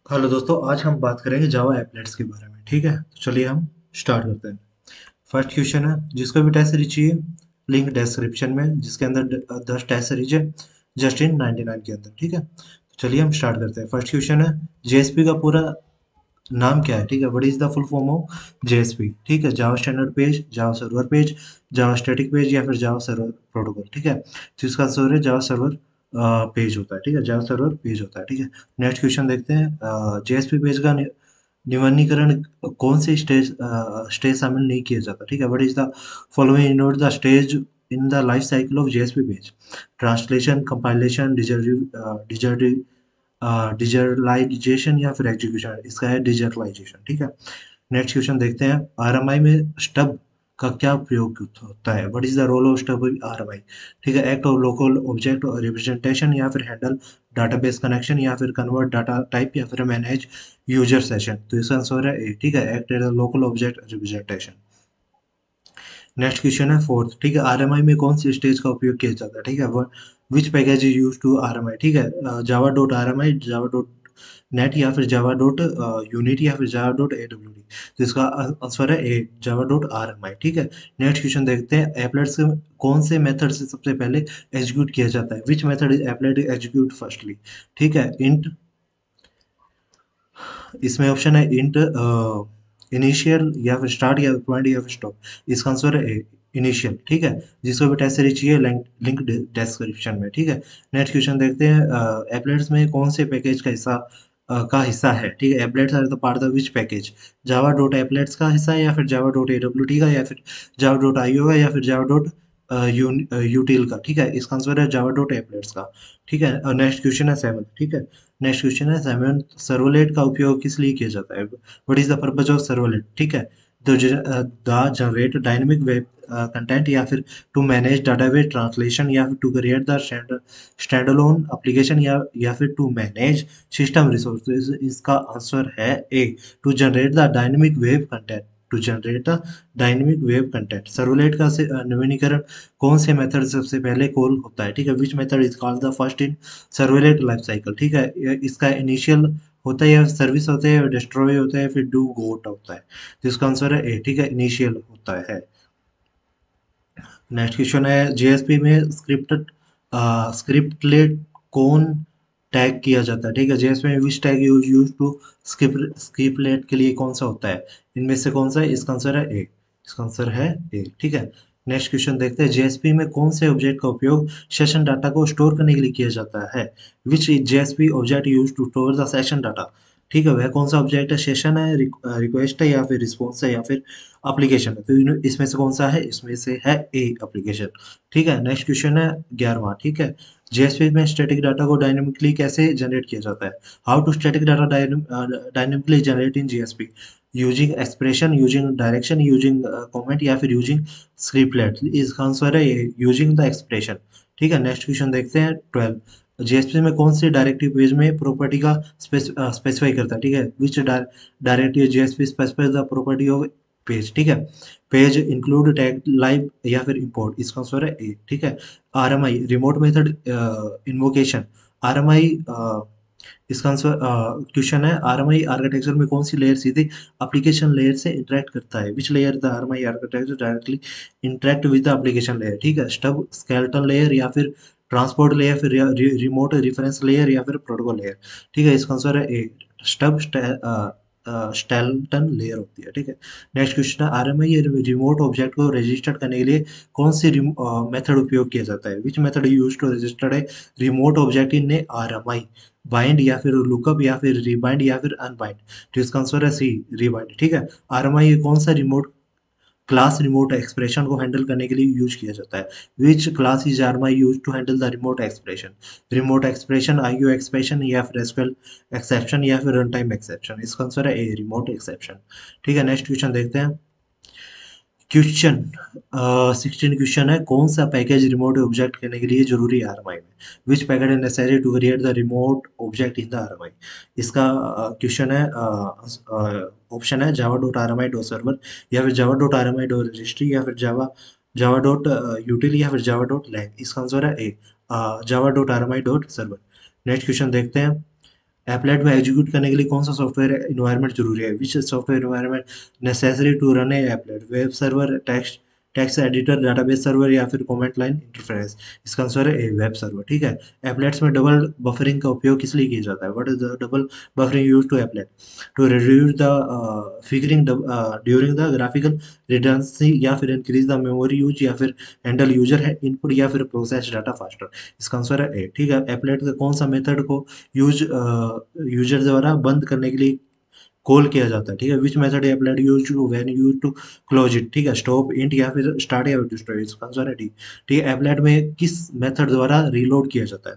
Hello दोस्तों, आज हम बात करेंगे जावा एप्लेट्स के बारे में। ठीक है, तो चलिए हम स्टार्ट करते हैं। फर्स्ट क्वेश्चन है, जिसको भी टेस्ट सीरीज चाहिए लिंक डिस्क्रिप्शन में, जिसके अंदर 10 टेस्ट सीरीज है जस्ट इन 99 के अंदर। ठीक है, तो चलिए हम स्टार्ट करते हैं। फर्स्ट क्वेश्चन है, जेएसपी का पूरा नाम क्या है? ठीक है, what is the full form of JSP? ठीक है, Java standard page, Java server page, Java static page या फिर जावा सर्वर प्रोटोकॉल। ठीक है, तो इसका आंसर है जावा सर्वर पेज होता है। ठीक है, जावा सर्वर पेज होता है। ठीक है, नेक्स्ट क्वेश्चन देखते हैं। जेएसपी पेज का निम्नीकरण कौन से स्टेज शामिल नहीं किया जाता? ठीक है, what is the following note the stage in the life cycle of JSP page? Translation, compilation, digitalization या फिर एग्जीक्यूशन? इसका है डिजिटलाइजेशन। ठीक है, नेक्स्ट क्वेश्चन देखते हैं। आरएमआई में स्टब का क्या प्रयोग होता है? What is the role of stub in RMI? ठीक है, act of local object representation या फिर हैंडल डाटाबेस कनेक्शन या फिर कन्वर्ट डाटा टाइप या फिर मैनेज यूजर सेशन? तो इसका आंसर है ए। ठीक है, act as local object representation. Next question है फोर्थ। ठीक है, आरएमआई में कौन सी स्टेज का उपयोग किया जाता है? ठीक है, which package is use to RMI? ठीक है, Java dot RMI, Java dot net या फिर जावा डॉट यूनिट या फिर जावा डॉट एडब्ल्यूडी? तो इसका आंसर है ए, जावा डॉट आरएमआई। ठीक है, नेक्स्ट क्वेश्चन देखते हैं। एप्लेट्स कौन से मेथड से सबसे पहले एग्जीक्यूट किया जाता है? Which method is applet execute firstly? ठीक है, इंट, इसमें ऑप्शन है इंट इनिशियल या फिर स्टार्ट या पॉइंट या फिर स्टॉप। इसका आंसर है इनिशियल। ठीक है, जिसको भी टेस्ट सीरीज चाहिए लिंक डिस्क्रिप्शन में। ठीक है, नेक्स्ट क्वेश्चन देखते हैं। एप्लेट्स में कौन से पैकेज का हिस्सा है? ठीक है, applets are the part of which package? Java dot applets का हिस्सा है या फिर जावा डॉट एडब्ल्यूटी का या फिर जावा डॉट आईओ का या फिर जावा डॉट यूटिल का? ठीक है, इसका आंसर है जावा डॉट एप्लेट्स का। ठीक है, और नेक्स्ट क्वेश्चन है सेवन। ठीक है, नेक्स्ट क्वेश्चन है सेवन। सर्वलेट का उपयोग किस लिए किया जाता है? What is the purpose of servlet? ठीक है, the generate dynamic web content या फिर टू मैनेज डाटाबेस ट्रांसलेशन या फिर to create the stand alone application या फिर टू मैनेज सिस्टम रिसोर्स? इसका आंसर है A, to generate the dynamic web content, to generate the dynamic web content. Servlet का नवीनीकरण कौन से मेथड से सबसे पहले कॉल होता है? ठीक है, which method is called the first in servlet life cycle? ठीक है, इसका इनिशियल होता है या सर्विस होता है या डिस्ट्रॉय होता है फिर डू गोट होता है? तो इसका आंसर है ए। ठीक है, इनिशियल होता है। नेक्स्ट क्वेश्चन है, जेएसपी में स्क्रिप्टलेट कौन टैग किया जाता है? ठीक है, जेएसपी में विच टैग यूज टू स्क्रिप्टलेट के लिए कौन सा होता है? इनमें से कौन सा है? इसका आंसर है ए। इसका आंसर है ए। ठीक है, नेक्स्ट क्वेश्चन देखते हैं। जेएसपी में कौन से ऑब्जेक्ट का उपयोग सेशन डाटा को स्टोर करने के लिए किया जाता है? Which JSP object use to store the session data? ठीक है, वह कौन सा ऑब्जेक्ट है? सेशन है, रिक्वेस्ट है या फिर रिस्पॉन्स है या फिर एप्लीकेशन है? तो इसमें से कौन सा है? इसमें से है ए, एप्लीकेशन। ठीक है, नेक्स्ट क्वेश्चन है 11वां। ठीक है, जेएसपी में स्टैटिक डाटा को डायनेमिकली कैसे जनरेट किया जाता है? How to static data dynamically generate in JSP? Using expression, using direction, using comment या फिर यूजिंग स्क्रिप्टलेट? इसका आंसर है ये, यूजिंग द एक्सप्रेशन। ठीक है, नेक्स्ट क्वेश्चन देखते हैं 12। जेएसपी में कौन सी डायरेक्टिव पेज में प्रॉपर्टी का स्पेसिफाई करता है? ठीक है, which directive JSP specify the property of page? ठीक है, पेज इंक्लूड टैग लाइव या फिर इंपोर्ट? इसका आंसर है ए। ठीक है, RMI remote method invocation, RMI इसका आंसर क्वेश्चन है, आरएमआई आर्किटेक्चर में कौन सी लेयर सीधे एप्लीकेशन लेयर से इंटरेक्ट करता है? Which layer the RMI architecture directly interact with the application layer? ठीक है, स्टब स्केलेटन लेयर या फिर ट्रांसपोर्ट लेयर, फिर रिमोट रेफरेंस लेयर या फिर प्रोटोकॉल लेयर? ठीक है, इसका आंसर है ए, स्टब स्केलेटन लेयर होती है। ठीक है, नेक्स्ट क्वेश्चन है, आरएमआई रिमोट ऑब्जेक्ट को रजिस्टर करने के लिए कौन सी मेथड उपयोग किया जाता है? Which method use to register a remote object in a RMI? Bind या फिर लुकअप या फिर रिबाइंड या फिर अनबाइंड? तो इसका आंसर है सी, रिबाइंड। ठीक है, आरएमआई कौन सा रिमोट क्लास रिमोट एक्सप्रेशन को हैंडल करने के लिए यूज किया जाता है? Which class is RMI use to handle the remote expression? Remote expression, IO expression या फिर एसक्यूएल एक्सेप्शन या फिर रन टाइम एक्सेप्शन? इसका आंसर है ए, रिमोट एक्सेप्शन। ठीक है, नेक्स्ट क्वेश्चन देखते हैं। क्वेश्चन 16 क्वेश्चन है, कौन सा पैकेज रिमोट ऑब्जेक्ट करने के लिए जरूरी है आरएमआई में? Which package is necessary to create the remote object in the RMI? इसका क्वेश्चन है, ऑप्शन है Java dot RMI dot server या फिर Java dot RMI dot registry या फिर जावा जावा डॉट यूटिल या फिर जावा डॉट लैंग? इसका आंसर है A, Java dot RMI dot server. Next question देखते हैं। एप्लेट में एग्जीक्यूट करने के लिए कौन सा सॉफ्टवेयर इन्वायरमेंट जरूरी है, which software environment necessary to run a applet, web server, text text editor, database server या फिर कमेंट लाइन इंटरफेस। इसका आंसर है ए, वेब सर्वर। ठीक है। एप्लेट्स में डबल बफरिंग का उपयोग किस लिए किया जाता है, what is the double buffering use to applet, to reduce the figuring during the graphical redundancy या फिर इंक्रीज द मेमोरी यूज या फिर हैंडल यूजर है इनपुट या फिर प्रोसेस डाटा फास्टर। इसका आंसर है ए। ठीक है। एप्लेट का कौन सा मेथड को यूज यूजर द्वारा बंद करने के लिए कॉल किया जाता है। ठीक है। Which method applied use to when use to close it. ठीक है। स्टॉप, इंट या फिर स्टार्ट या डिस्ट्रॉय। इसका आंसर है डी। ठीक है। एप्लाइड में किस मेथड द्वारा रीलोड किया जाता है,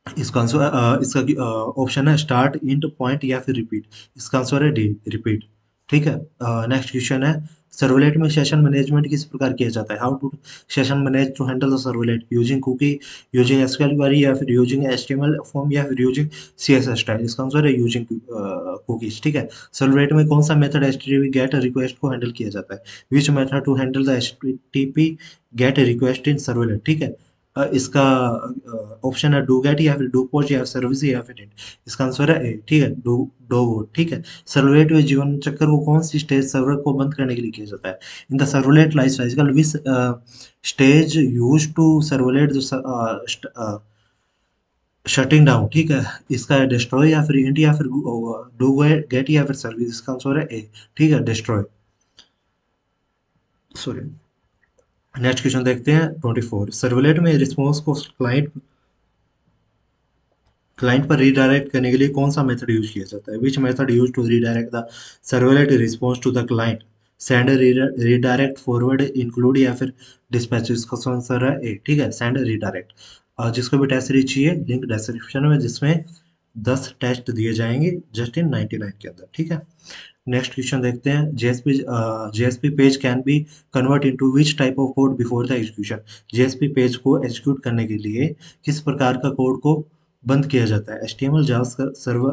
इसका आंसर इसका ऑप्शन है स्टार्ट, इंट, पॉइंट या फिर रिपीट। इसका आंसर है डी, रिपीट। ठीक है। नेक्स्ट क्वेश्चन है सर्वलेट में सेशन मैनेजमेंट किस प्रकार किया जाता है, how to session manage to handle the servlet, using cookie, using SQL query या फिर यूजिंग एचटीएमएल फॉर्म या फिर यूजिंग सीएसएस स्टाइल। इसका आंसर है यूजिंग कुकीज। ठीक है। सर्वलेट में कौन सा मेथड एचटीटीपी गेट रिक्वेस्ट को हैंडल किया जाता है, which method to handle the HTTP get request in servlet. ठीक है। इसका ऑप्शन है डू गेट या फिर डू पोस्ट या सर्विस या फिर इंट। इसका आंसर है ए। ठीक है। डू डो वोट। ठीक है। सर्वलेट में जीवन चक्र को कौन सी स्टेज सर्वर को बंद करने के लिए किया जाता है, in the servlet life cycle which stage use to servlet shutting down. ठीक है। इसका है डिस्ट्रॉय या फिर इंट या फिर डू गेट या फिर सर्विस। इसका आंसर है ए। ठीक है। Destroy, sorry. नेक्स्ट क्वेश्चन देखते हैं 24। सर्वलेट में रिस्पॉन्स को क्लाइंट पर रीडायरेक्ट करने के लिए कौन सा मेथड यूज किया जाता है, which method use to redirect the servlet response to the client, send, redirect, forward, include या फिर डिस्पैच। इसका आंसर है ए। ठीक है। Send, redirect. और जिसको भी टेस्ट सीरीज चाहिए लिंक डिस्क्रिप्शन में, जिसमें 10 टेस्ट दिए जाएंगे जस्ट इन 99 के अंदर। ठीक है। नेक्स्ट क्वेश्चन देखते हैं JSP page can be convert into which type of code before the execution. JSP page को एग्जीक्यूट करने के लिए किस प्रकार का कोड को बंद किया जाता है, एचटीएमएल, जावा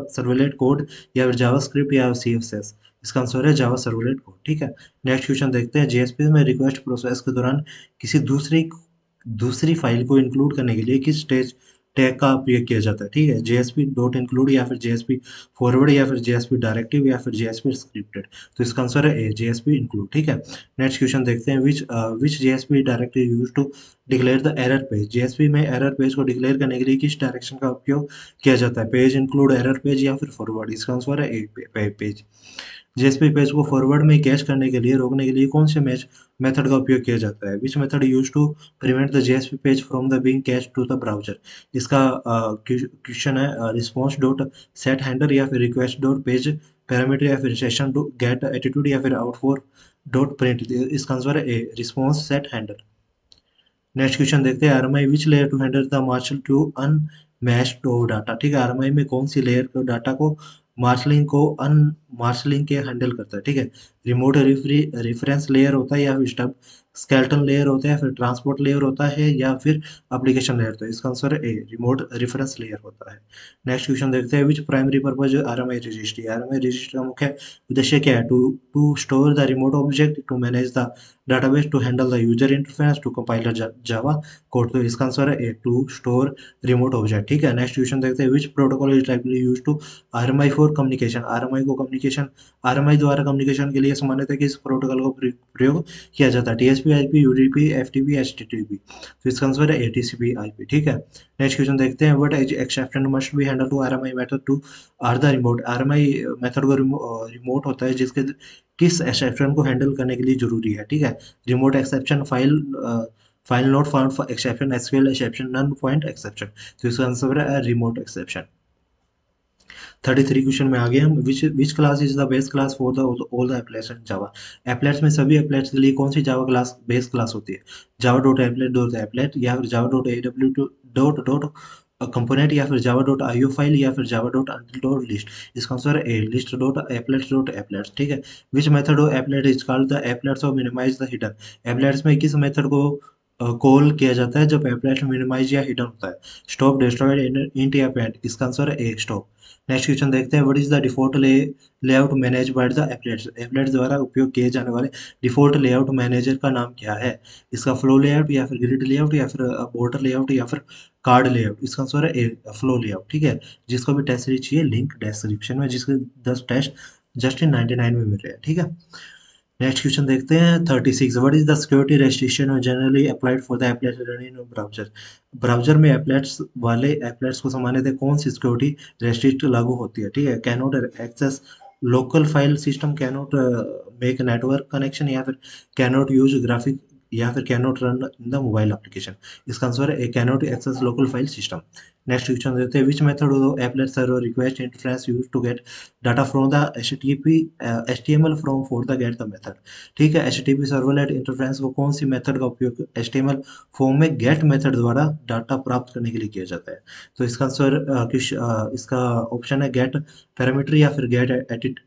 सर्वलेट कोड या फिर जावास्क्रिप्ट या सीएसएस। इसका आंसर है जावा सर्वलेट कोड। ठीक है। नेक्स्ट क्वेश्चन देखते हैं जेएसपी में रिक्वेस्ट प्रोसेस के दौरान किसी दूसरी दूसरी फाइल को इंक्लूड करने के लिए किस स्टेज टैग का उपयोग किया जाता है। ठीक है। जेएसपी डॉट इंक्लूड या फिर जेएसपी फॉरवर्ड या फिर जेएसपी डायरेक्टिव या फिर जेएसपी स्क्रिप्टेड। तो इसका आंसर है ए, जेएसपी इंक्लूड। ठीक है। नेक्स्ट क्वेश्चन देखते हैं which JSP directive use to declare the error page. JSP में एरर पेज को डिक्लेयर करने के लिए किस डायरेक्शन का उपयोग किया जाता है, पेज इंक्लूड, एरर पेज या फिर फॉरवर्ड। इसका आंसर है ए, पेज। जेएसपी पेज को फॉरवर्ड में कैच करने के लिए रोकने के लिए कौन से मैच मेथड का उपयोग किया जाता है, which method use to prevent the JSP page from the being catch to the browser. इसका क्वेश्चन है रिस्पॉन्स डॉट सेट हैंडल या फिर रिक्वेस्ट डॉट पेज पैरामीटर या फिर सेशन डॉट गेट एटीट्यूड या फिर आउट फोर डॉट प्रिंट। इसका answer है A, response set handle. Next question देखते हैं RMI which layer to handle the marshal to unmatched of data. ठीक है। आरएमआई में कौन सी लेयर को डाटा को मार्शलिंग को अन मार्शलिंग के हैंडल करता है। ठीक है। रिमोट रेफरेंस लेयर होता है या फिर स्टब स्केलेटन लेयर होता है या फिर ट्रांसपोर्ट लेयर होता है या फिर एप्लीकेशन लेयर होता है। इसका आंसर है ए, रिमोट रेफरेंस लेयर होता है। नेक्स्ट क्वेश्चन देखते हैं which primary purpose RMI registry. RMI registry का मुख्य उद्देश्य क्या है, to store the remote object, to manage the database, to handle the user interface, to compile the java code. तो इसका आंसर है A, to store remote object. ठीक है। नेक्स्ट क्वेश्चन देखते हैं which protocol is likely use to RMI for communication. RMI को communication RMI द्वारा communication के लिए सामान्यतः किस प्रोटोकॉल को प्रयोग किया जाता है, TSP, IP, UDP, FTP, HTTP. तो इसका आंसर है ए, टीसीपी, आईपी। ठीक है। नेक्स्ट क्वेश्चन देखते हैं what as exception must be handle to RMI method to are the remote. RMI method को रिमोट होता है जिसके किस एक्सेप्शन को हैंडल करने के लिए जरूरी है। ठीक है। Remote exception, file not found for exception, SQL exception, null point exception. तो इसका आंसर है रिमोट एक्सेप्शन। 33 क्वेश्चन में आ गए हम, which class is the base class for the all the applets in Java. Applets में सभी एप्लेट्स के लिए कौन सी जावा क्लास बेस क्लास होती है, Java dot applet dot applet या फिर Java dot AW dot dot component या फिर जावा डॉट आईओ फाइल या फिर Java dot until dot list. इसका आंसर है A, list dot applets dot applets. ठीक है। Which method of applet is called the applets of minimize the hidden. Applets में किस मेथड को कॉल किया जाता है जब एप्लेट मिनिमाइज या हिडन होता है? स्टॉप, डिस्ट्रॉयड, इंट या पैंट? इसका आंसर है ए, स्टॉप। नेक्स्ट क्वेश्चन देखते हैं, what is the default layout manage by the एप्लेट्स? एप्लेट्स द्वारा उपयोग किए जाने वाले डिफॉल्ट लेआउट मैनेजर का नाम क्या है? इसका फ्लो लेआउट या फिर ग्रिड लेआउट या फिर बॉर्डर लेआउट या फिर कार्ड लेआउट? इसका आंसर है ए, फ्लो लेआउट। ठीक है, जिसको भी टेस्ट सीरीज चाहिए लिंक डिस्क्रिप्शन में, जिसके 10 टेस्ट जस्ट इन 99 में मिल रहे हैं। ठीक है, नेक्स्ट क्वेश्चन देखते हैं 36, what is the security restriction generally applied for the applet running in browser? Browser में एप्लेट्स वाले एप्लेट्स को सामान्यतः कौन सी सिक्योरिटी रेस्ट्रिक्ट लागू होती है? ठीक है, can not access local file system, can not make network connection, या फिर कैन नॉट यूज ग्राफिक, या फिर can not run in the mobile application? इसका आंसर है can not access local file system. Next question देते हैं, which method of applet server request interference use to get data from the HTTP HTML from for the get the method? ठीक है, HTTP servlet interference को कौन सी method का उपयोग HTML form में गेट मेथड द्वारा डाटा प्राप्त करने के लिए किया जाता है? तो इसका आंसर इसका ऑप्शन है गेट पैरामीटर, या फिर गेट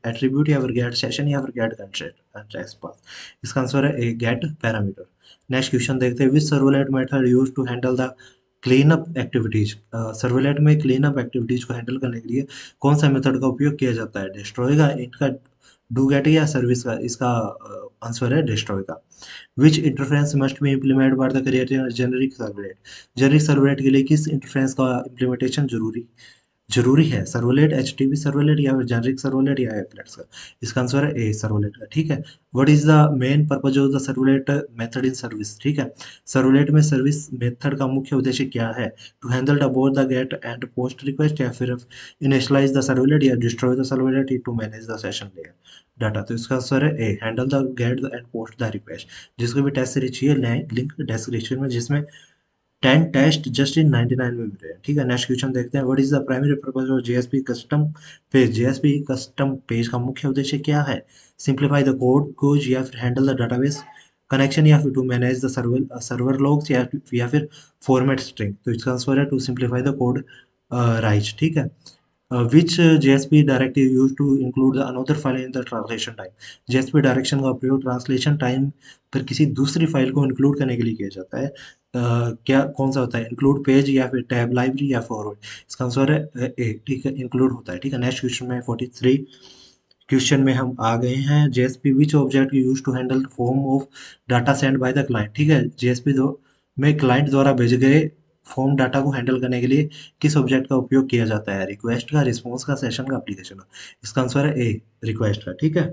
एट्रीब्यूट, या फिर गेट सेशन, या फिर गेट कंस्ट्रेंट। इसका आंसर है गेट पैरामीटर। नेक्स्ट क्वेश्चन देखते हैं, which servlet method use to handle the clean up activities? Servlet में क्लीन अप एक्टिविटीज को हैंडल करने के लिए कौन सा मेथड का उपयोग किया जाता है? डिस्ट्रॉय का, इनका, डू गेट या सर्विस का? इसका आंसर है डिस्ट्रॉय का। Which interference must be implement by the creator generic servlet? Generic servlet के लिए किस इंटरफेरेंस का इम्प्लीमेंटेशन जरूरी है? सर्वलेट, HTTP सर्वलेट, या फिर जेनेरिक सर्वलेट, या एप्लेट्स का? इसका आंसर है ए, सर्वलेट का। ठीक है, what is the main purpose of the servlet method in service? ठीक है, सर्वलेट में सर्विस मेथड का मुख्य उद्देश्य क्या है? To handle the both the get and post request, या फिर इनिशियलाइज द सर्वलेट, या destroy the servlet to manage the session layer data? तो इसका आंसर है A, handle the get and post the request. जिसको भी टेस्ट सीरीज चाहिए link description में, जिसमें 10 टेस्ट जस्ट इन 99 में मिल रहे हैं। ठीक है, नेक्स्ट क्वेश्चन देखते हैं, what is the primary purpose of JSP custom page? JSP custom page का मुख्य उद्देश्य क्या है? सिंप्लीफाई द कोड खोज, या फिर हैंडल द डाटाबेस कनेक्शन, या फिर to manage the server logs, या फिर फॉर्मेट स्ट्रिंग? तो इसका आंसर है to simplify the code right. ठीक है, which JSP directive used to include the another file in the translation time? JSP direction का प्रयोग ट्रांसलेशन टाइम पर किसी दूसरी फाइल को इंक्लूड करने के लिए किया जाता है। क्या कौन सा होता है? इंक्लूड पेज, या फिर टैब लाइब्रेरी, या फॉरवर्ड? इसका आंसर है ए। ठीक है, इंक्लूड होता है। ठीक है, नेक्स्ट क्वेश्चन में 43 क्वेश्चन में हम आ गए हैं, JSP which object use to handle form of data send by the client? ठीक है, JSP दो में क्लाइंट द्वारा भेजे गए फॉर्म डाटा को हैंडल करने के लिए किस ऑब्जेक्ट का उपयोग किया जाता है? रिक्वेस्ट का, रिस्पॉन्स का, सेशन का, एप्लीकेशन का? इसका आंसर है ए, रिक्वेस्ट का। ठीक है,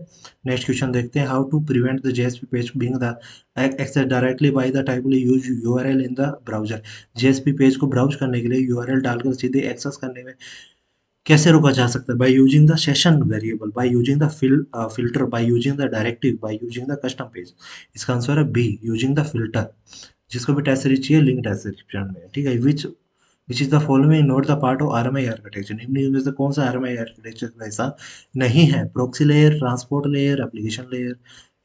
नेक्स्ट क्वेश्चन देखते हैं, how to prevent the JSP page being the access directly by the typely use URL in the browser? JSP page को ब्राउज करने के लिए URL डालकर सीधे एक्सेस करने में कैसे रोका जा सकता है? By using the session variable, by using the filter, by using the directive, by using the custom page? इसका आंसर है बी, यूजिंग द फिल्टर। जिसको भी टेस्ट सीरीज चाहिए लिंक डिस्क्रिप्शन में है। ठीक है, which is the following not the part of RMI architecture? निम्न में से कौन सा RMI आर्किटेक्चर का हिस्सा नहीं है? Proxy layer, transport layer, application layer,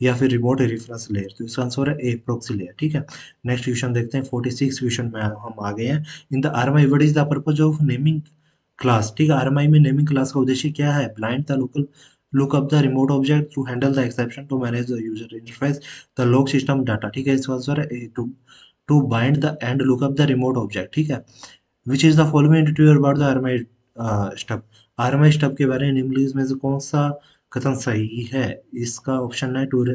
या फिर रिमोट रेफरेंस लेयर? तो इसका आंसर है ए, प्रोक्सी लेयर। ठीक है, नेक्स्ट क्वेश्चन देखते हैं, 46 क्वेश्चन में हम आ गए हैं। In the RMI what is the purpose of naming class? ठीक है, RMI में नेमिंग क्लास का उद्देश्य क्या है? Blind the local look up the remote object to handle the exception to manage the user interface the log system data? ठीक है, इसका आंसर है A, to bind the end look up the remote object. ठीक है, which is the following detail about the RMI stub? RMI stub के बारे में निम्नलिखित में से कौन सा कथन सही है? इसका ऑप्शन है to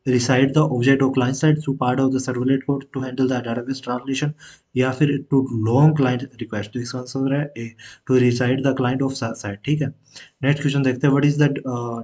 reside the object of client side to part of the servlet code to handle the database translation, या फिर to long client request? तो इसका आंसर है ए, to reside the client of side। ठीक है, नेक्स्ट क्वेश्चन देखते हैं, what is the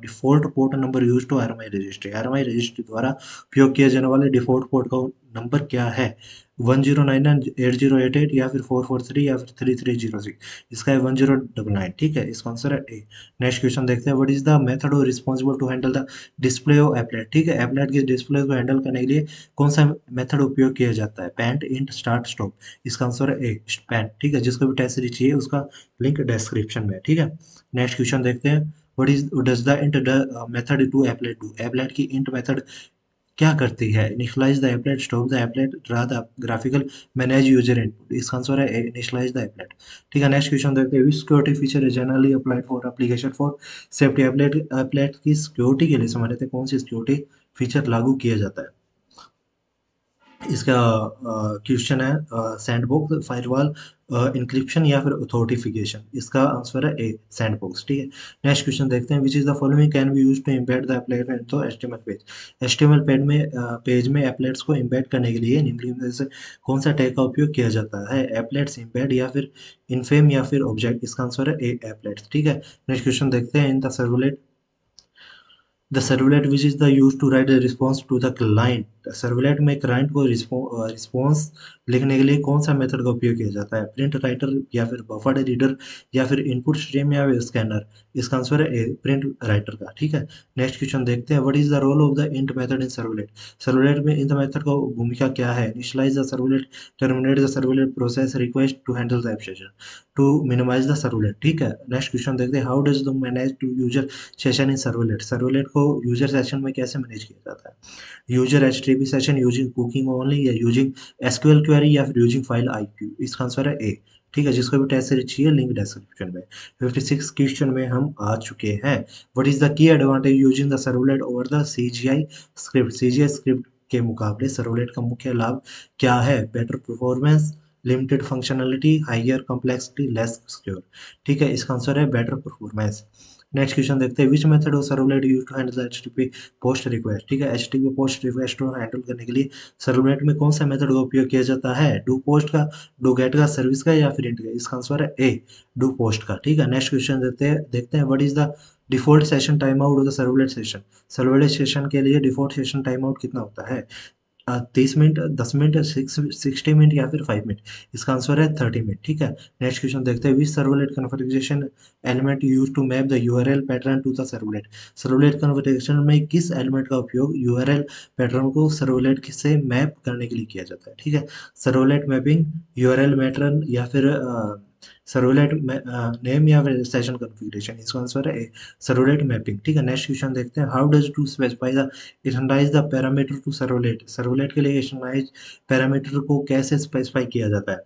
default port number use to RMI registry? RMI registry द्वारा उपयोग किए जाने वाले डिफॉल्ट पोर्ट का नंबर क्या है? 1099 8088, या फिर 443, या फिर 3306? इसका है 1099। ठीक है, इसका आंसर है ए। नेक्स्ट क्वेश्चन देखते हैं, what is the method responsible to handle the display of applet? ठीक है, एप्लेट के डिस्प्ले को हैंडल करने के लिए कौन सा मेथड उपयोग किया जाता है? Pant, int, start, stop? इसका आंसर है ए, पैंट। ठीक है, जिसको भी टेस्ट सीरीज चाहिए उसका लिंक डिस्क्रिप्शन में है। ठीक है, नेक्स्ट क्वेश्चन देखते हैं, what is does the int method to applet do? Applet की इंट मेथड क्या करती है? Initialize the applet, stop the applet, draw the graphical, manage user input? इसका आंसर है इनिशियलाइज द एप्लेट। ठीक है, नेक्स्ट क्वेश्चन देखते हैं, which security feature is generally applied for application for safety? Applet applet की सिक्योरिटी के लिए सामान्यतः कौन सी सिक्योरिटी फीचर लागू किया जाता है? इसका क्वेश्चन है सैंडबॉक्स फायरवॉल इंक्रिप्शन या फिर ऑथेंटिफिकेशन। इसका आंसर है ए सैंडबॉक्स। ठीक है, नेक्स्ट क्वेश्चन देखते हैं। Which is the following can be use to embed the applet into HTML page. HTML page में एप्लेट्स को एम्बेड करने के लिए निम्नलिखित में से कौन सा टैग का उपयोग किया जाता है? एप्लेट्स, एम्बेड या फिर इनफेम या फिर ऑब्जेक्ट। इसका आंसर है ए एप्लेट्स। ठीक है, नेक्स्ट क्वेश्चन देखते हैं। In the servlet the servlet which is the use to write response to the client. Servlet में क्लाइंट को रिस्पॉन्स लिखने के लिए कौन सा मेथड का उपयोग किया जाता है? प्रिंट राइटर या फिर बफर रीडर या फिर इनपुट स्ट्रीम या फिर स्कैनर। इसका आंसर है ए प्रिंट राइटर का। ठीक है, नेक्स्ट क्वेश्चन देखते हैं। What is the role of the int method in servlet. Servlet में इंट मेथड का भूमिका क्या है? Initialize the servlet, terminate the servlet process, request to handle the application, to minimize the servlet. ठीक है, next question देखते हैं। How does the manage to user session in servlet. Servlet को यूजर सेशन में कैसे मैनेज किया जाता है? User HTTP session using cooking only या यूजिंग एसक्यूएल क्वेरी या फिर यूजिंग फाइल आईक्यू। इसका आंसर है ए। ठीक है, जिसको भी टेस्ट सीरीज चाहिए लिंक डिस्क्रिप्शन में। 56 क्वेश्चन में हम आ चुके हैं। What is the key advantage using the servlet over the CGI script. CGI script के मुकाबले सर्वलेट का मुख्य लाभ क्या है? Better performance, limited functionality, higher complexity, less secure. ठीक है, इसका आंसर है बेटर परफॉर्मेंस। नेक्स्ट क्वेश्चन देखते हैं। Which method of servlet use to handle HTTP post request. ठीक है, एचटीटीपी पोस्ट रिक्वेस्ट को हैंडल करने के लिए सर्वलेट में कौन सा मेथड का उपयोग किया जाता है? डू पोस्ट का, डू गेट का, सर्विस का या फिर इंट का। इसका आंसर है ए डू पोस्ट का। ठीक है, नेक्स्ट क्वेश्चन देखते हैं। What is the default session time out of the servlet session. Servlet session के लिए डिफॉल्ट सेशन टाइम आउट कितना होता है? 30 मिनट, 10 मिनट, 60 मिनट या फिर 5 मिनट। इसका आंसर है 30 मिनट। ठीक है, नेक्स्ट क्वेश्चन देखते हैं। Which servlet configuration element use to map the URL pattern to the servlet. Servlet configuration में किस एलिमेंट का उपयोग यूआरएल पैटर्न को सर्वलेट से मैप करने के लिए किया जाता है? ठीक है, सर्वलेट मैपिंग, यूआरएल पैटर्न या फिर सर्वलेट नेम या फिर सेशन कॉन्फ़िगरेशन। इसका आंसर है ए सर्वलेट मैपिंग। ठीक है, नेक्स्ट क्वेश्चन देखते हैं। How does to specify the initialize the parameter to servlet. Servlet के लिए इनिशियलाइज पैरामीटर को कैसे स्पेसिफाई किया जाता है?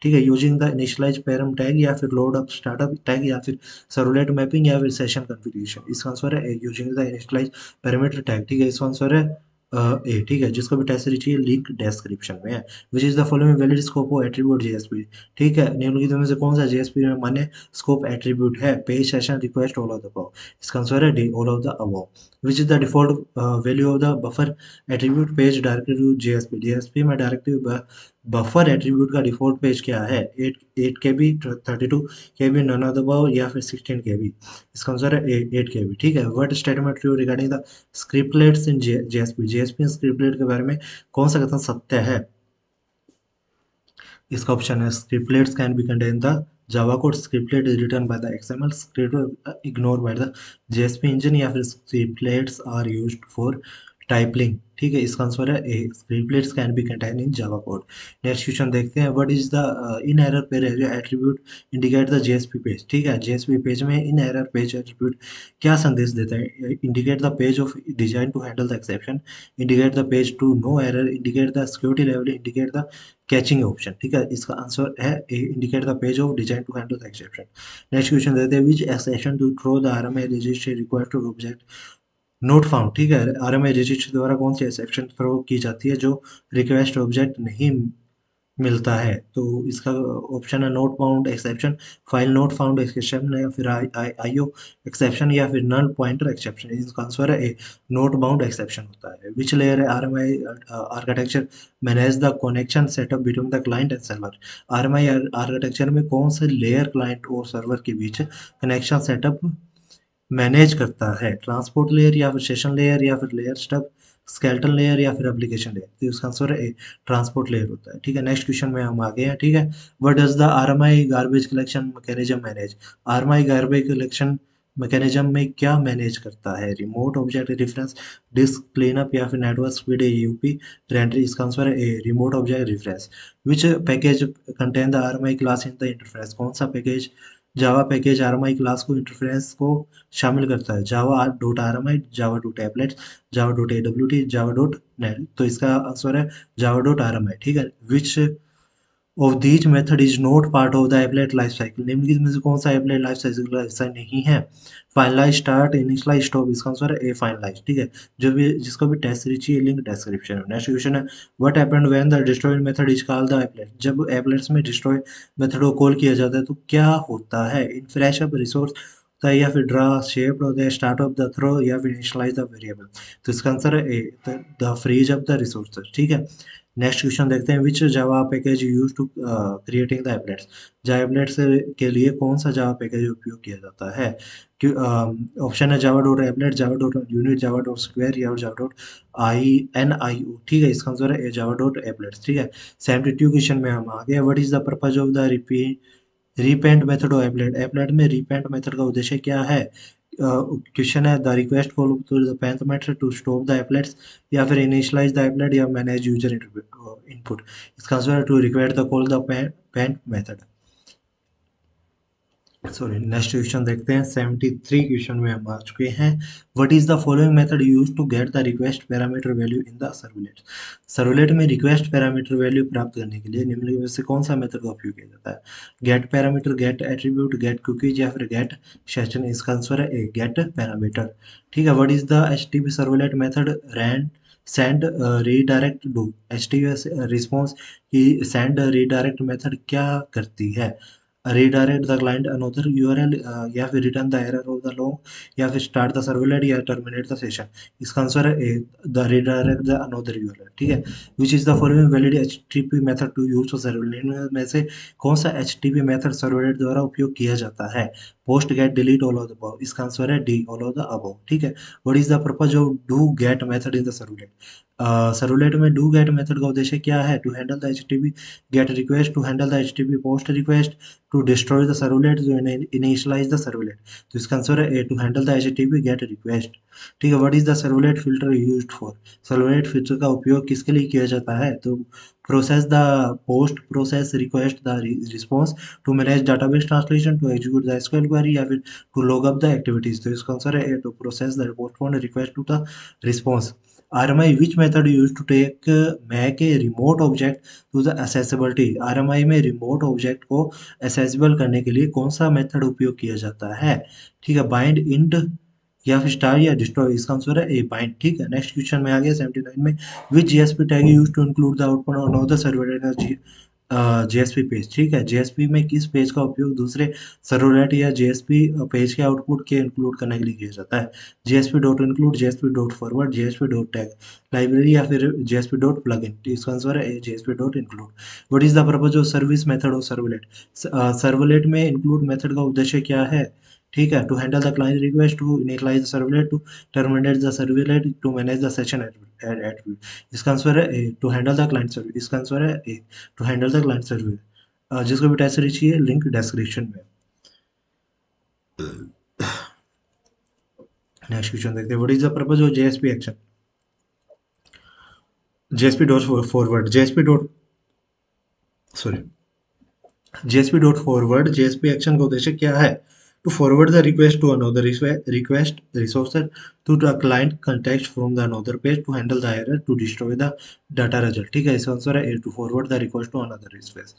ठीक है, using the initialize param tag या फिर लोड अप स्टार्टअप टैग या फिर सर्वलेट मैपिंग या फिर सेशन कॉन्फ़िगरेशन। इसका आंसर है A using the initialize parameter tag. ठीक है, इसका आंसर है ए। ठीक है, जिसको भी टेस्ट सीरीज चाहिए लिंक डिस्क्रिप्शन में है। Which is the following valid scope of attribute JSP. ठीक है, निम्नलिखित में से कौन सा जेएसपी में मान्य स्कोप एट्रीब्यूट है? Page, session, request, all of the above. इसका आंसर है D all of the above. Which is the default value of the buffer attribute page directed to JSP. JSP में डायरेक्टिव बफर एट्रीब्यूट का default page क्या है? 8 KB, 32 KB, none of the above या फिर 16 KB। इसका answer है 8 KB। ठीक है, what statement true regarding the scriptlets in JSP. JSP scriptlet के बारे में कौन सा कथन सत्य है? इसका ऑप्शन है scriptlets can be contain the Java code. Scriptlet is written by the XML script ignore by the JSP engine या फिर scriptlets are used for typing. ठीक है, इसका आंसर है A scriptlets can be contain in Java code. Next question देखते हैं। What is the in error page attribute indicate the JSP page. ठीक है, जेएसपी पेज में इन एरर पेज एट्रीब्यूट क्या संदेश देता है? Indicate the page of design to handle the exception, indicate the page to no error, indicate the security level, indicate the caching option. ठीक है, इसका आंसर है A indicate the page of design to handle the exception. Next question देते हैं। Which exception to throw the RMA registry required to object not found. ठीक है, RMA registry द्वारा कौन सी एक्सेप्शन थ्रो की जाती है जो रिक्वेस्ट ऑब्जेक्ट नहीं मिलता है? तो इसका ऑप्शन है note bound exception, file not found exception या फिर आईओ एक्सेप्शन या फिर नल पॉइंटर एक्सेप्शन। इसका आंसर है ए नोट बाउंड एक्सेप्शन होता है। विच लेयर है RMI architecture manage the connection setup between the client and server. RMI architecture में कौन से लेयर क्लाइंट और सर्वर के बीच कनेक्शन सेटअप मैनेज करता है? ट्रांसपोर्ट लेयर या फिर सेशन लेयर या फिर लेयर स्टब, स्केलेटन लेयर या फिर एप्लीकेशन लेयर। तो इसका आंसर है ए ट्रांसपोर्ट लेयर होता है। ठीक है, नेक्स्ट क्वेश्चन में हम आ गए हैं। ठीक है, what does the RMI garbage collection mechanism manage. RMI garbage collection mechanism में क्या मैनेज करता है? Remote object reference, disc cleanup या फिर नेटवर्क स्पीड यूपी रेंट्री। इसका आंसर है A remote object reference. Which package contain the RMI class in the interface. कौन सा पैकेज जावा पैकेज आरएमआई क्लास को इंटरफेस को शामिल करता है? Java dot R M I, Java dot applets, Java dot A W T, Java dot net. तो इसका answer है जावा डॉट आर एम आई। ठीक है, which of these method is not part of the applied life cycle, निम्नलिखित में से कौन सा एप्लाइड लाइफ साइकिल का हिस्सा नहीं है? फाइनलाइज, स्टार्ट, इनिशियलाइज, स्टॉप, इसका आंसर है ए फाइनलाइज, ठीक है। जो भी जिसको भी टेस्ट सीरीज चाहिए, लिंक डिस्क्रिप्शन में। नेक्स्ट क्वेश्चन है what happened when the destroy method is called the applied, जब एप्लाइड्स में डिस्ट्रॉय मेथड को कॉल किया जाता है तो क्या होता है? इन फ्लैश अप रिसोर्स होता है, या फिर ड्रा शेप होता है, स्टार्ट ऑफ द थ्रो, या फिर इनिशियलाइज द वेरिएबल। तो इसका आंसर है A, the freeze of the resources, ठीक है। नेक्स्ट क्वेश्चन देखते हैं which Java package use to creating the applets, Java applets के लिए कौन सा जावा पैकेज उपयोग किया जाता है? ऑप्शन है Java dot applet, Java dot unit, Java dot square, या जावा डॉट आई, ठीक है। इसका आंसर है जावा डॉट एप्लेट्स, ठीक है। 72 क्वेश्चन में हम आ गए। What is the purpose of the repaint method of applet, applet में रिपेंट मेथड का उद्देश्य क्या है? क्वेश्चन है the request call to the paint method to stop the applets, या फिर इनिशियलाइज द एप्लेट, या मैनेज यूजर इनपुट। इसका आंसर है to request the call the paint method. Sorry, next question देखते हैं। 73 क्वेश्चन में हम आ चुके हैं। What is the following method use to get the request parameter value in the servlet, servlet में रिक्वेस्ट पैरामीटर वैल्यू प्राप्त करने के लिए निम्नलिखित में से कौन सा मेथड का उपयोग किया जाता है? Get parameter, get attribute, get cookies, या फिर गेट सेशन। इसका आंसर है ए, गेट पैरामीटर, ठीक है। What is the HTTP servlet method ran send redirect do, HTTP response की सेंड रीडायरेक्ट मेथड क्या करती है? redirect the client another URL, या फिर return the error of the log, या फिर start the servlet, या terminate the session। इसका आंसर है ए, the redirect the another URL, ठीक है। which is the following valid HTTP method to use for servlet, इनमें में से कौन सा HTTP मेथड सर्वलेट द्वारा उपयोग किया जाता है? Post get delete all of the above, इसका आंसर है D, all of the above, ठीक है। What is the purpose of do get method in the servlet, servlet में डू गेट मेथड का उद्देश्य क्या है? To handle the HTTP get request, to handle the HTTP post request, to destroy the servlet, to initialize the servlet. तो इसका answer है A, to handle the HTTP get request, ठीक है। What is the servlet filter used for, servlet filter का उपयोग किसके लिए किया जाता है? तो process the post, process request the response, to manage database translation, to execute the SQL query, या फिर to log up the activities. तो इसका आंसर है A, to process the postpone request to the response. RMI which method used to take make a remote object to the accessibility, RMI में remote object को accessible करने के लिए कौन सा मेथड उपयोग किया जाता है? ठीक है, बाइंड, इंट, या फिर स्टार, या डिस्ट्रॉय। इसका आंसर है ए, बाइंड, ठीक है। नेक्स्ट क्वेश्चन में आ गया 79 में which GSP tag use to include the output on other server JSP page, ठीक है। जेएसपी में किस पेज का उपयोग दूसरे सर्वलेट या जेएसपी पेज के आउटपुट के इंक्लूड करने के लिए किया जाता है? JSP dot include, JSP dot forward, JSP dot tag library, या फिर जेएसपी डॉट प्लग इन। इसका आंसर है JSP dot include. What is the purpose of service method of servlet, servlet में इंक्लूड मेथड का उद्देश्य क्या है? ठीक है, to handle the client request, to initialize the servlet, to terminate the servlet, to manage the session attribute. इसका answer है A, to handle the client service. इसका आंसर है A, to handle the client service. जिसको भी test series चाहिए, link description में। Next question देखते हैं। What is the purpose of JSP action, JSP dot forward, JSP dot sorry JSP dot forward, JSP action का उद्देश्य क्या है? To forward the request to another request resources to the client context from the another page, to handle the error, to destroy the data result, ठीक है। इसका answer है A, to forward the request to another request,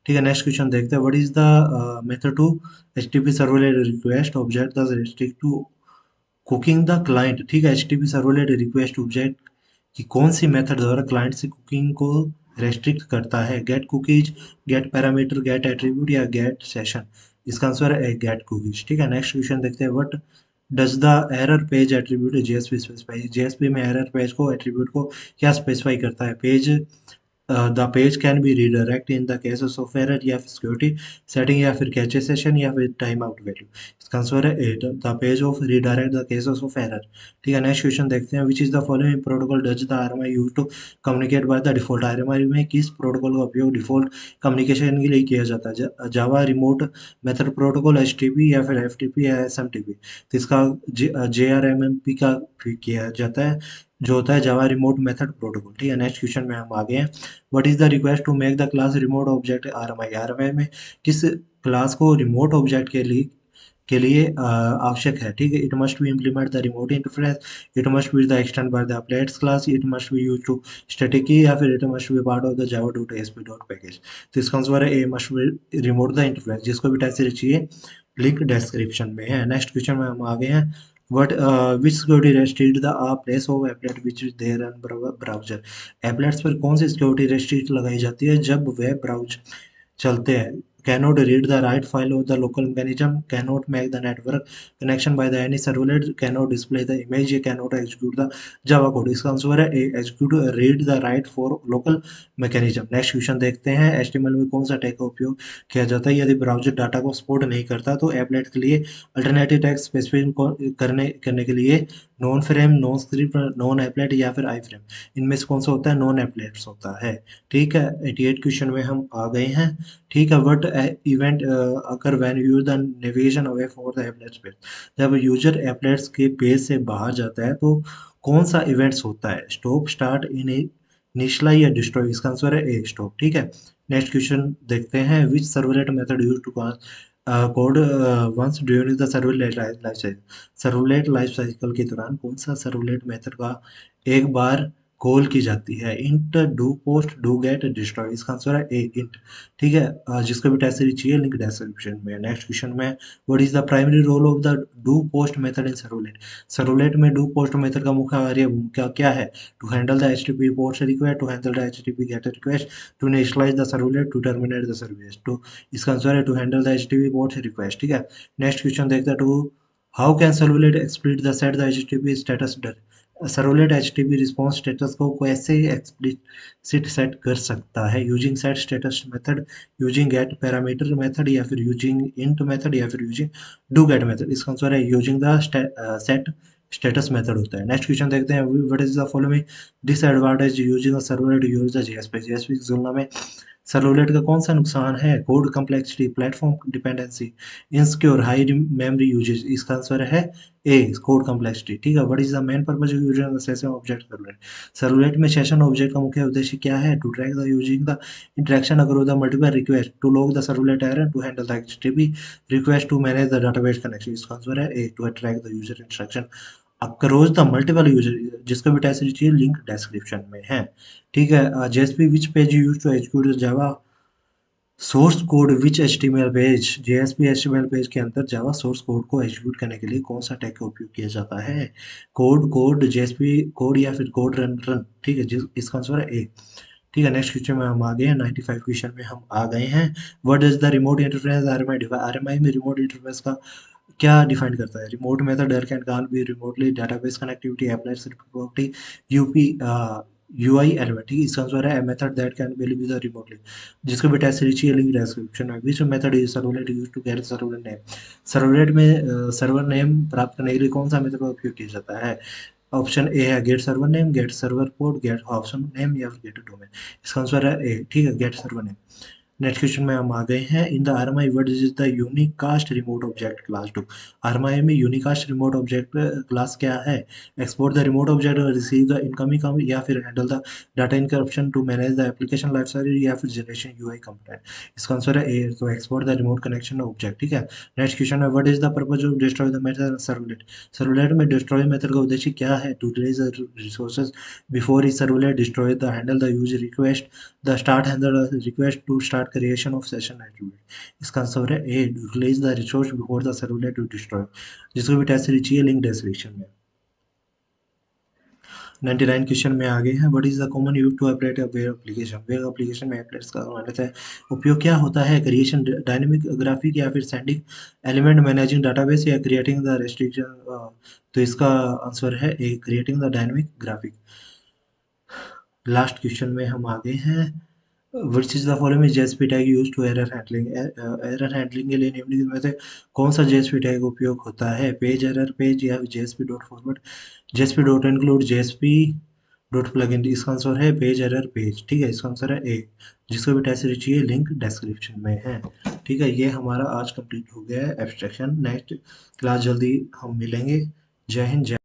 ठीक है। Next question देखते हैं। What is the method to HTTP servlet request object the restrict to cooking the client, ठीक है। एचटीटीपी सर्वलेट रिक्वेस्ट ऑब्जेक्ट कि कौन सी मेथड द्वारा क्लाइंट से कुकिंग को रेस्ट्रिक्ट करता है? Get cookies, get parameter, get attribute, या गेट सेशन। इसका आंसर है गेट कुकीज, ठीक है। नेक्स्ट क्वेश्चन देखते हैं। What does the error page attribute JSP specify, JSP में एरर पेज को एट्रीब्यूट को क्या स्पेसिफाई करता है? Page the page can be redirect in the cases of error, या फिर सिक्योरिटी सेटिंग, या फिर कैचे सेशन, या फिर टाइम आउट वैल्यू। इसका आंसर है the page of redirect the cases of error, ठीक है। नेक्स्ट क्वेश्चन देखते हैं। Which is the following protocol does the RMI use to communicate by the default, RMI में किस प्रोटोकॉल का उपयोग डिफॉल्ट कम्युनिकेशन के लिए किया जाता है? जावा रिमोट मेथड प्रोटोकॉल, एचटीपी, या फिर एफटीपी, या एसएमटीपी। तो इसका जेआरएमएमपी का उपयोग किया जाता है, जो होता है जावा रिमोट मेथड प्रोटोकॉल, ठीक है। नेक्स्ट क्वेश्चन में हम आ गए हैं। What is the request to make the class remote object, RMI, RMI में किस क्लास को रिमोट ऑब्जेक्ट के लिए के लिए आवश्यक है, ठीक है। It must be implement the remote interference, it must be the extend by the applets class, it must be use to static key, या फिर it must be part of the Java dot SP dot package. तो इसका answer है A, must be remote the interference. जिसको भी type से चाहिए link description में है। नेक्स्ट क्वेश्चन में हम आ गए हैं, what which security restrict the place of applet which is there on browser। एप्लेट्स पर कौन सी सिक्योरिटी रेस्ट्रिक्ट लगाई जाती है जब वेब ब्राउज़र चलते हैं। cannot read the write file of the local mechanism, cannot make the network connection by the any servlet, cannot display the image, cannot execute the java code। इसका answer है ए, execute read the write for local mechanism। Next question देखते हैं, HTML में कौन सा tag का उपयोग किया जाता है यदि ब्राउजर डाटा को सपोर्ट नहीं करता। तो एप्लेट के लिए अल्टरनेटिव टैग स्पेसिफाई करने के लिए non frame, non script, non applet या फिर आई फ्रेम, इनमें से कौन सा होता है, नॉन एप्लेट्स होता है, ठीक है। 88 क्वेश्चन में हम आ गए हैं, ठीक है। What event occur when use the navigation away for the एप्लेट्स page. जब यूजर एप्लेट्स के पेज से बाहर जाता है तो कौन सा इवेंट्स होता है, स्टॉप, स्टार्ट, इनिशियला या डिस्ट्रॉय। इसका आंसर है ए, स्टॉप, ठीक है। नेक्स्ट क्वेश्चन देखते हैं, which servlet method use to code once during the servlet life cycle. Servlet life cycle के दौरान कौन सा सर्वलेट मेथड का एक बार कॉल की जाती है, int, do post, do get, destroy. इसका आंसर है ए, इंट, ठीक है। जिसको भी टेस्ट सीरीज चाहिए लिंक डिस्क्रिप्शन में। नेक्स्ट क्वेश्चन में, what is the primary role of the do post method in servlet. Servlet में डू पोस्ट मेथड का मुख्य कार्य क्या है, to handle the HTTP post request, to handle the HTTP get request, to initialize the servlet, to terminate the service. तो इसका answer है to handle the HTTP post request, ठीक है। नेक्स्ट क्वेश्चन देखते हैं, to how can servlet explicit the set the HTTP status. Servlet HTTP response status को कैसे explicit set कर सकता है, using set status method, using get parameter method, या फिर यूजिंग इंट मेथड, या फिर यूजिंग डू गेट मेथड। इसका आंसर है using the set status method होता है। नेक्स्ट क्वेश्चन देखते हैं, what is the following disadvantage using servlet use the JSP. JSP की तुलना में सर्वलेट का कौन सा नुकसान है, code complexity, platform dependency, insecure, high memory usage. इसका आंसर है ए, कोड कम्प्लेक्सिटी, ठीक है। What is the main purpose of using the session object servlet. Servlet में सेशन ऑब्जेक्ट का मुख्य उद्देश्य क्या है, to track the using the interaction across the multiple request, to log the servlet error, to handle the HTTP request, to manage the database connection. इसका answer है A, to track the user interaction across the multiple user. जिसका भी test चाहिए link description में है, ठीक है। JSP which page use to execute Java source code, which HTML page. JSP HTML page के अंदर जावा सोर्स कोड को एग्जीक्यूट करने के लिए कौन सा टैग का उपयोग किया जाता है, कोड, कोड, जेएसपी कोड, या फिर कोड रन रन, ठीक है। इसका आंसर है ए, ठीक है। नेक्स्ट क्वेश्चन में हम आ गए हैं, 95 क्वेश्चन में हम आ गए हैं, what is the remote interference RMI define. RMI में रिमोट इंटरफेरेंस का क्या डिफाइन करता है, remote method there can can be remotely, database connectivity, applied property, UP UI element, ठीक है। इसका आंसर है method that can be the remotely. जिसको भी टेस्ट सीरीज चाहिए लिंक डिस्क्रिप्शन में। Which method is servlet use to get servlet name. Servlet में server name प्राप्त करने के लिए कौन सा मेथड का उपयोग किया जाता है, ऑप्शन ए है get server name, get server port, get option name, या फिर गेट डोमेन। इसका आंसर है ए, ठीक है, get server name. Next question में हम आ गए हैं, in the RMI what is the unicast remote object class to. RMI में यूनिकास्ट रिमोट ऑब्जेक्ट क्लास क्या है, export the remote object, receive the incoming, या फिर handle the data encryption, to manage the application life cycle, या फिर generation UI component. इसका answer है A, तो export the remote connection object, ठीक है। नेक्स्ट क्वेश्चन है, what is the purpose of destroy the method servlet. Servlet में destroy method का उद्देश्य क्या है, to release the resources before is servlet destroy the handle the use request, the start handle request, to start creation of session attribute. इसका answer है A, utilize the resource before the servlet to destroy. जिसको भी test series चाहिए link description में। 99 question में आ गए हैं, what is the common use to operate a web application. Web application में एप्लेट्स का मतलब है उपयोग क्या होता है, क्रिएशन, डायनेमिक ग्राफिक, या फिर सेंडिंग एलिमेंट, मैनेजिंग डाटाबेस, या क्रिएटिंग द रेस्ट्रिक्शन। तो इसका आंसर है A, creating the dynamic graphic. Last question में हम आ गए हैं, which is the following JSP tag used to error handling. Error handling के लिए निम्नलिखित में से कौन सा जेएसपी टैग उपयोग होता है, पेज एरर पेज, या JSP dot forward, JSP dot include, JSP dot plugin. इसका आंसर है पेज एरर पेज, ठीक है। इसका आंसर है ए, जिसको भी टेस्ट सीरीज चाहिए लिंक डिस्क्रिप्शन में है, ठीक है। ये हमारा आज कंप्लीट हो गया है एब्स्ट्रैक्शन। नेक्स्ट क्लास जल्दी हम मिलेंगे। जय हिंद, जय